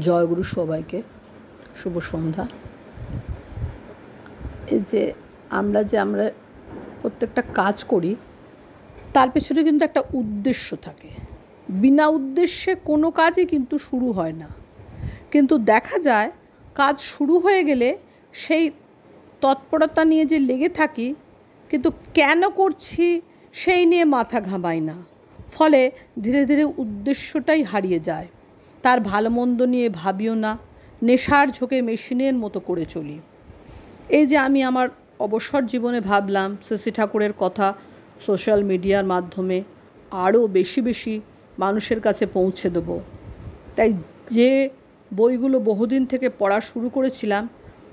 জয়গুরু সবাইকে শুভ সন্ধ্যা। এই যে আমরা প্রত্যেকটা কাজ করি তার পেছনে কিন্তু একটা উদ্দেশ্য থাকে। বিনা উদ্দেশ্যে কোনো কাজই কিন্তু শুরু হয় না, কিন্তু দেখা যায় কাজ শুরু হয়ে গেলে সেই তৎপরতা নিয়ে যে লেগে থাকি, কিন্তু কেন করছি সেই নিয়ে মাথা ঘামাই না, ফলে ধীরে ধীরে উদ্দেশ্যটাই হারিয়ে যায়। তার ভালো মন্দ নিয়ে ভাবিও না, নেশার ঝোঁকে মেশিনের মতো করে চলি। এই যে আমি আমার অবসর জীবনে ভাবলাম শশী ঠাকুরের কথা সোশ্যাল মিডিয়ার মাধ্যমে আরও বেশি বেশি মানুষের কাছে পৌঁছে দেব। তাই যে বইগুলো বহুদিন থেকে পড়া শুরু করেছিলাম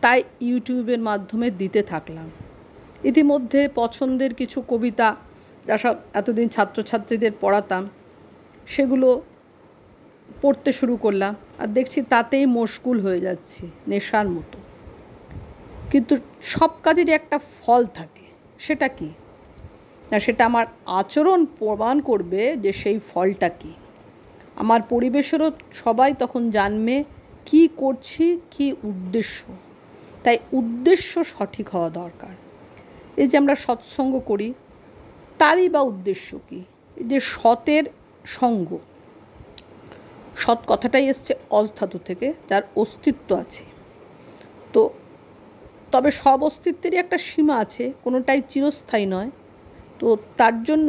তাই ইউটিউবের মাধ্যমে দিতে থাকলাম। ইতিমধ্যে পছন্দের কিছু কবিতা যা সব এতদিন ছাত্রছাত্রীদের পড়াতাম সেগুলো পড়তে শুরু করলাম, আর দেখছি তাতেই মশগুল হয়ে যাচ্ছি নেশার মতো। কিন্তু সব কাজেরই একটা ফল থাকে, সেটা কি না, সেটা আমার আচরণ প্রমাণ করবে যে সেই ফলটা কী। আমার পরিবেশেরও সবাই তখন জানবে কি করছি, কি উদ্দেশ্য। তাই উদ্দেশ্য সঠিক হওয়া দরকার। এই যে আমরা সৎসঙ্গ করি তারই বা উদ্দেশ্য কী? যে সতের সঙ্গ, সৎ কথাটাই এসছে অজ ধাতু থেকে, যার অস্তিত্ব আছে। তো তবে সব অস্তিত্বেরই একটা সীমা আছে, কোনোটাই চিরস্থায়ী নয়। তো তার জন্য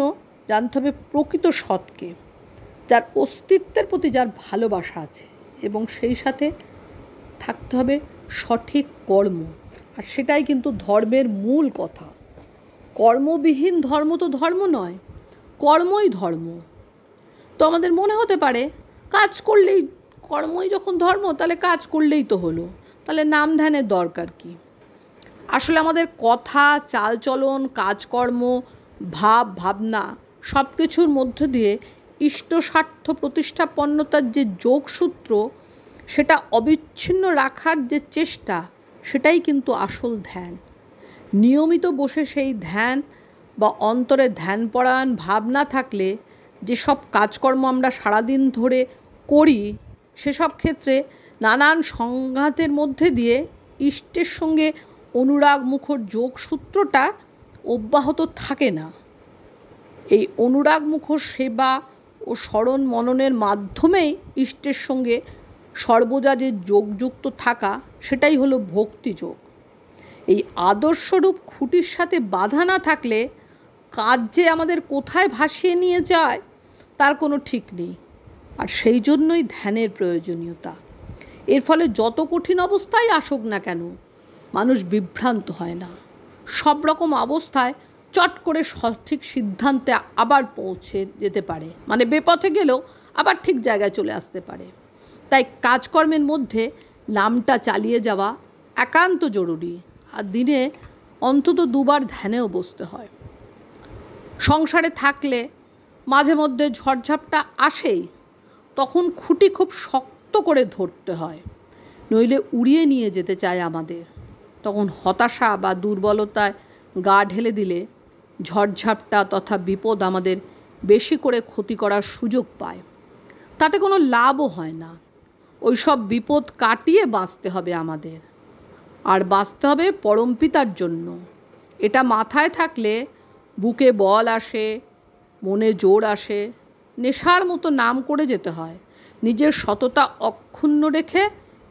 জানতে হবে প্রকৃত সৎকে, যার অস্তিত্বের প্রতি যার ভালোবাসা আছে, এবং সেই সাথে থাকতে হবে সঠিক কর্ম। আর সেটাই কিন্তু ধর্মের মূল কথা। কর্মবিহীন ধর্ম তো ধর্ম নয়, কর্মই ধর্ম। তো আমাদের মনে হতে পারে কাজ করলেই, কর্মই যখন ধর্ম তাহলে কাজ করলেই তো হলো, তাহলে নাম ধ্যানের দরকার কি? আসলে আমাদের কথা, চালচলন, কাজকর্ম, ভাব ভাবনা সব কিছুর মধ্য দিয়ে ইষ্ট স্বার্থ প্রতিষ্ঠাপন্নতার যে যোগসূত্র, সেটা অবিচ্ছিন্ন রাখার যে চেষ্টা, সেটাই কিন্তু আসল ধ্যান। নিয়মিত বসে সেই ধ্যান বা অন্তরে ধ্যানপরায়ণ ভাব না থাকলে যেসব কাজকর্ম আমরা সারাদিন ধরে করি, সেসব ক্ষেত্রে নানান সংঘাতের মধ্যে দিয়ে ইষ্টের সঙ্গে অনুরাগ মুখর যোগসূত্রটা অব্যাহত থাকে না। এই অনুরাগ মুখর সেবা ও স্মরণ মননের মাধ্যমেই ইষ্টের সঙ্গে সর্বদা যে যোগযুক্ত থাকা, সেটাই হলো ভক্তিযোগ। এই আদর্শরূপ খুঁটির সাথে বাধা না থাকলে কাজ যে আমাদের কোথায় ভাসিয়ে নিয়ে যায় তার কোনো ঠিক নেই। আর সেই জন্যই ধ্যানের প্রয়োজনীয়তা। এর ফলে যত কঠিন অবস্থায় আসুক না কেন, মানুষ বিভ্রান্ত হয় না। সব রকম অবস্থায় চট করে সঠিক সিদ্ধান্তে আবার পৌঁছে যেতে পারে, মানে বেপথে গেলেও আবার ঠিক জায়গায় চলে আসতে পারে। তাই কাজকর্মের মধ্যে নামটা চালিয়ে যাওয়া একান্ত জরুরি। আর দিনে অন্তত 2 বার ধ্যানেও বসতে হয়। সংসারে থাকলে মাঝে মধ্যে ঝড়ঝাপটা আসেই, তখন খুঁটি খুব শক্ত করে ধরতে হয়, নইলে উড়িয়ে নিয়ে যেতে চায় আমাদের। তখন হতাশা বা দুর্বলতায় গা ঢেলে দিলে ঝড়ঝাপটা তথা বিপদ আমাদের বেশি করে ক্ষতি করার সুযোগ পায়। তাতে কোনো লাভও হয় না। ওই সব বিপদ কাটিয়ে বাঁচতে হবে আমাদের, আর বাঁচতে হবে পরমপিতার জন্য। এটা মাথায় থাকলে বুকে বল আসে, মনে জোর আসে। নেশার মতো নাম করে যেতে হয়। নিজের সততা অক্ষুণ্ণ রেখে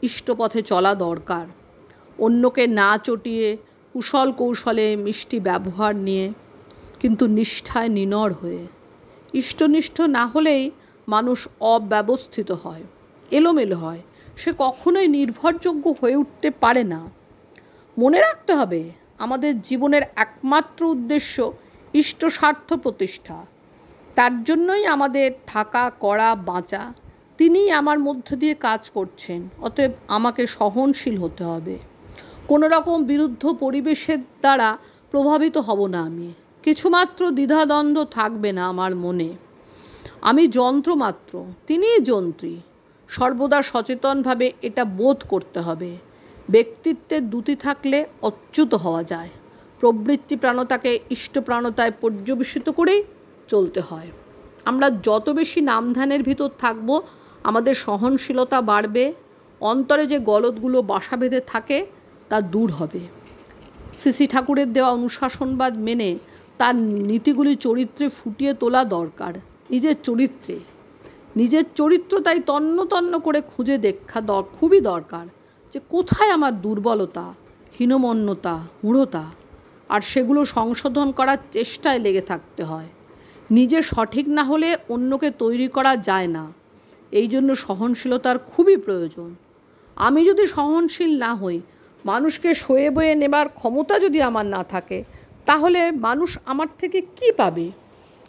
ইষ্টপথে চলা দরকার। অন্যকে না চটিয়ে, কুশল কৌশলে, মিষ্টি ব্যবহার নিয়ে, কিন্তু নিষ্ঠায় নিনড় হয়ে। ইষ্টনিষ্ঠ না হলেই মানুষ অব্যবস্থিত হয়, এলোমেলো হয়। সে কখনোই নির্ভরযোগ্য হয়ে উঠতে পারে না। মনে রাখতে হবে, আমাদের জীবনের একমাত্র উদ্দেশ্য ইষ্ট স্বার্থ প্রতিষ্ঠা। তার জন্যই আমাদের থাকা, করা, বাঁচা। তিনিই আমার মধ্য দিয়ে কাজ করছেন। অতএব আমাকে সহনশীল হতে হবে। কোনো রকম বিরুদ্ধ পরিবেশের দ্বারা প্রভাবিত হব না আমি। কিছুমাত্র দ্বিধাদ্বন্দ্ব থাকবে না আমার মনে। আমি যন্ত্র মাত্র, তিনিই যন্ত্রী। সর্বদা সচেতনভাবে এটা বোধ করতে হবে। ব্যক্তিত্বের দ্যুতি থাকলে অচ্যুত হওয়া যায়। প্রবৃত্তি প্রাণতাকে ইষ্টপ্রাণতায় পর্যবেসিত করেই চলতে হয়। আমরা যত বেশি নামধ্যানের ভিতর থাকব, আমাদের সহনশীলতা বাড়বে, অন্তরে যে গলদগুলো বাসা বেঁধে থাকে তা দূর হবে। শ্রী ঠাকুরের দেওয়া অনুশাসনবাদ মেনে তার নীতিগুলি চরিত্রে ফুটিয়ে তোলা দরকার। নিজের চরিত্র তাই তন্ন তন্ন করে খুঁজে দেখা খুবই দরকার যে কোথায় আমার দুর্বলতা, হীনমন্যতা, মূঢ়তা, আর সেগুলো সংশোধন করার চেষ্টায় লেগে থাকতে হয়। নিজে সঠিক না হলে অন্যকে তৈরি করা যায় না। এই জন্য সহনশীলতার খুবই প্রয়োজন। আমি যদি সহনশীল না হই, মানুষকে সয়ে বয়ে নেবার ক্ষমতা যদি আমার না থাকে, তাহলে মানুষ আমার থেকে কী পাবে?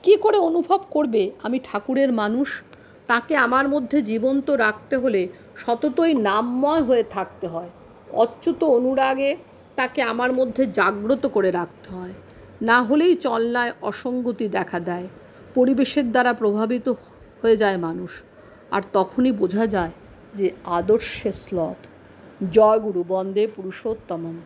কী করে অনুভব করবে আমি ঠাকুরের মানুষ? তাকে আমার মধ্যে জীবন্ত রাখতে হলে সততই নামময় হয়ে থাকতে হয়। অচ্যুত অনুরাগে তাকে আমার মধ্যে জাগ্রত করে রাখতে হয়। না হলেই চলনায় অসঙ্গতি দেখা দেয়, পরিবেশের দ্বারা প্রভাবিত হয়ে যায় মানুষ, আর তখনই বোঝা যায় যে আদর্শে শ্লথ। জয় গুরু, বন্দে পুরুষোত্তমম।